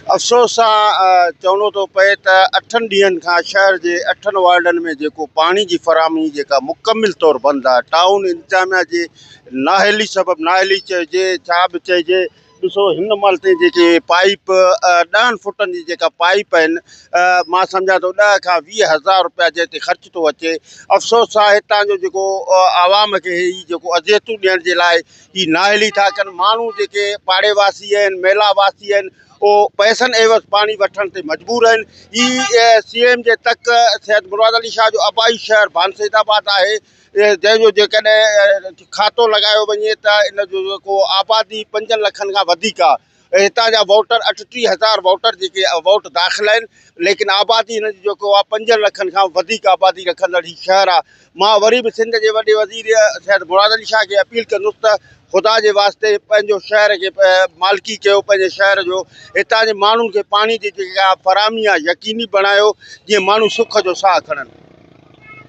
अफ़सोस सां चवणो थो पए त 8 ॾींहंनि खां शहर जे 8 वार्डनि में जेको पाणी जी फ़राहमी जेका मुकमिल तौरु बंदि आहे। टाउन इंतिज़ामिया जी नाअहली सबबु, नाअहली चइजे छा बि चइजे, ॾिसो हिन महिल ताईं जेके पाइप 10 फुटनि जी जेका पाइप आहिनि, मां सम्झां थो 10 खां 20 हज़ार रुपया जंहिं ते ख़र्च थो अचे। अफ़सोस आहे हितां जो जेको आवाम खे ही जेको अज़ियतूं ॾियण जे लाइ ही नाअहली था कनि। माण्हू जेके पाड़ेवासी आहिनि, मेलावासी आहिनि, उहो पैसनि एवज़ पाणी वठण ते मजबूर आहिनि। ही सीएम जे तक सैयद मुराद अली शाह जो आबाई शहर बानसैदाबाद आहे, जंहिंजो जेकॾहिं खातो लॻायो वञे त इन जो जेको आबादी 5 लखनि खां वधीक आहे। हितां जा वोटर 38 हज़ार वोटर जेके वोट दाख़िल आहिनि, लेकिन आबादी हिन जी जेको आहे 5 लखनि खां वधीक आबादी रखंदड़ ही शहर आहे। मां वरी बि सिंध जे वॾे वज़ीर सैयद मुराद अली शाह खे अपील कंदुसि त ख़ुदा जे वास्ते पंहिंजो शहर खे मालिकी कयो, पंहिंजे शहर जो हितां जे माण्हुनि खे पाणी जी जेका फ़राहमी आहे यकीनी बणायो, जीअं माण्हू सुख जो साह खणनि।